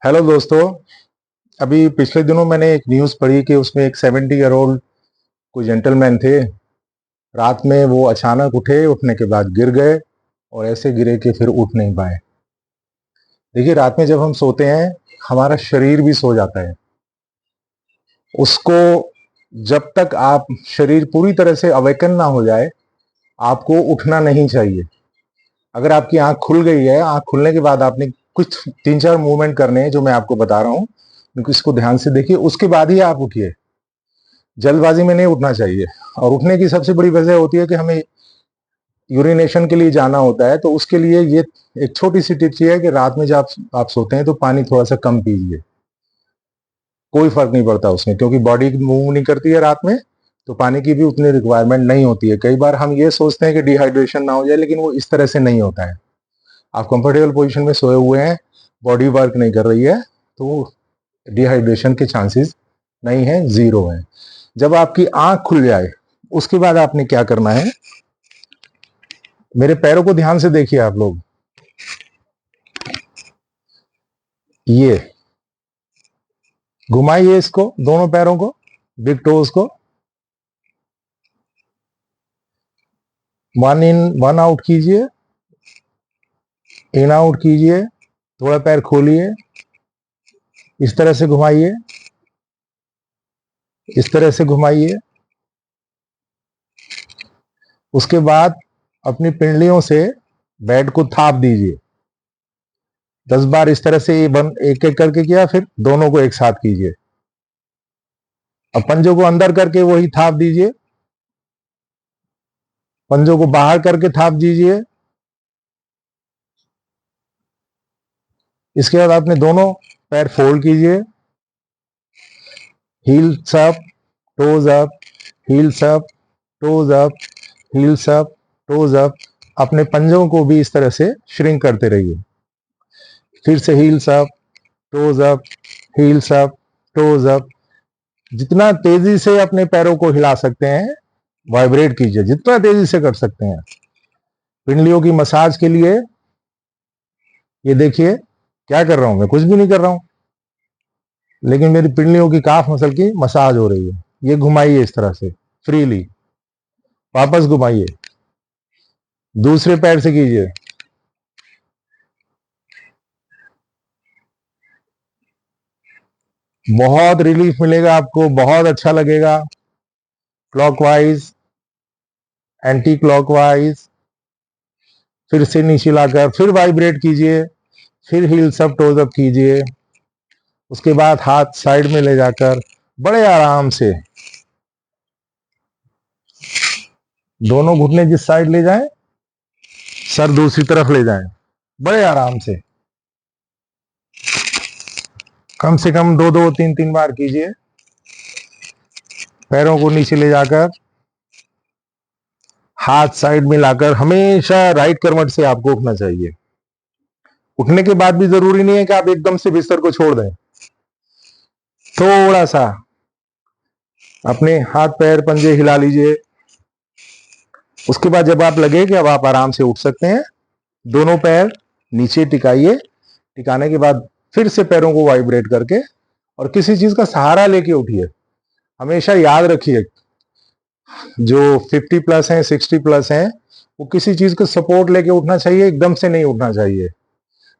Hello दोस्तों। अभी पिछले दिनों मैंने एक न्यूज़ पढ़ी कि उसमें एक 70 ईयर ओल्ड कोई जेंटलमैन थे। रात में वो अचानक उठे, उठने के बाद गिर गए और ऐसे गिरे कि फिर उठ नहीं पाए। देखिए, रात में जब हम सोते हैं हमारा शरीर भी सो जाता है। उसको जब तक आप शरीर पूरी तरह से अवेकन ना हो जाए आपको उठना नहीं चाहिए। अगर आपकी आंख खुल गई है, आंख खुलने के बाद आपने कुछ 3-4 मूवमेंट करने हैं जो मैं आपको बता रहा हूँ, इसको ध्यान से देखिए, उसके बाद ही आप उठिए। जल्दबाजी में नहीं उठना चाहिए। और उठने की सबसे बड़ी वजह होती है कि हमें यूरिनेशन के लिए जाना होता है, तो उसके लिए ये एक छोटी सी टिप्स ये है कि रात में जब आप सोते हैं तो पानी थोड़ा सा कम पीजिए। कोई फर्क नहीं पड़ता उसमें, क्योंकि बॉडी मूव नहीं करती है रात में, तो पानी की भी उतनी रिक्वायरमेंट नहीं होती है। कई बार हम ये सोचते हैं कि डिहाइड्रेशन ना हो जाए, लेकिन वो इस तरह से नहीं होता है। आप कंफर्टेबल पोजीशन में सोए हुए हैं, बॉडी वर्क नहीं कर रही है, तो डिहाइड्रेशन के चांसेस नहीं है, जीरो है। जब आपकी आंख खुल जाए उसके बाद आपने क्या करना है, मेरे पैरों को ध्यान से देखिए आप लोग। ये घुमाइए इसको, दोनों पैरों को, बिग टोज को। वन इन वन आउट कीजिए, इन आउट कीजिए। थोड़ा पैर खोलिए, इस तरह से घुमाइए, इस तरह से घुमाइए। उसके बाद अपनी पिंडलियों से बेड को थाप दीजिए। 10 बार इस तरह से एक एक करके किया, फिर दोनों को एक साथ कीजिए। अब पंजों को अंदर करके वही थाप दीजिए, पंजों को बाहर करके थाप दीजिए। इसके बाद आपने दोनों पैर फोल्ड कीजिए, heels up, toes up, heels up, toes up, heels up, toes up. अपने पंजों को भी इस तरह से श्रिंक करते रहिए। फिर से heels up, toes up, heels up, toes up. जितना तेजी से अपने पैरों को हिला सकते हैं वाइब्रेट कीजिए, जितना तेजी से कर सकते हैं। पिंडलियों की मसाज के लिए ये देखिए क्या कर रहा हूं, मैं कुछ भी नहीं कर रहा हूं, लेकिन मेरी पिंडलियों की काफ मसल की मसाज हो रही है। ये घुमाइए इस तरह से फ्रीली, वापस घुमाइए, दूसरे पैर से कीजिए। बहुत रिलीफ मिलेगा आपको, बहुत अच्छा लगेगा। क्लॉकवाइज, एंटी क्लॉकवाइज, फिर से नीचे लाकर फिर वाइब्रेट कीजिए, फिर हील्स अप टोज अप कीजिए। उसके बाद हाथ साइड में ले जाकर बड़े आराम से दोनों घुटने जिस साइड ले जाएं, सर दूसरी तरफ ले जाएं, बड़े आराम से। कम से कम 2-2, 3-3 बार कीजिए। पैरों को नीचे ले जाकर हाथ साइड में लाकर हमेशा राइट करवट से आपको उठना चाहिए। उठने के बाद भी जरूरी नहीं है कि आप एकदम से बिस्तर को छोड़ दें। थोड़ा सा अपने हाथ पैर पंजे हिला लीजिए। उसके बाद जब आप लगे कि अब आप आराम से उठ सकते हैं, दोनों पैर नीचे टिकाइए। टिकाने के बाद फिर से पैरों को वाइब्रेट करके और किसी चीज का सहारा लेके उठिए। हमेशा याद रखिए, जो 50 प्लस हैं, 60 प्लस हैं, वो किसी चीज का सपोर्ट लेके उठना चाहिए, एकदम से नहीं उठना चाहिए।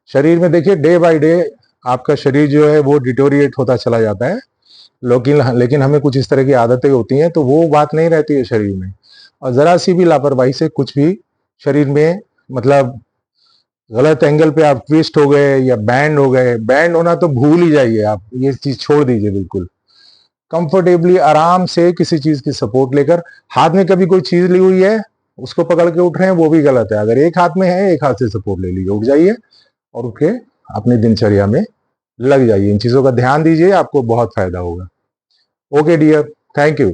शरीर में देखिए डे बाय डे आपका शरीर जो है वो डिटोरिएट होता चला जाता है, लेकिन हमें कुछ इस तरह की आदतें होती हैं, तो वो बात नहीं रहती है शरीर में। और जरा सी भी लापरवाही से कुछ भी शरीर में, मतलब गलत एंगल पे आप ट्विस्ट हो गए या बैंड हो गए, बैंड होना तो भूल ही जाइए, आप ये चीज छोड़ दीजिए बिल्कुल। कंफर्टेबली आराम से किसी चीज की सपोर्ट लेकर, हाथ में कभी कोई चीज ली हुई है उसको पकड़ के उठ रहे हैं, वो भी गलत है। अगर एक हाथ में है, एक हाथ से सपोर्ट ले लीजिए, उठ जाइए और उठ के अपनी दिनचर्या में लग जाइए। इन चीजों का ध्यान दीजिए, आपको बहुत फायदा होगा। Okay dear, thank you.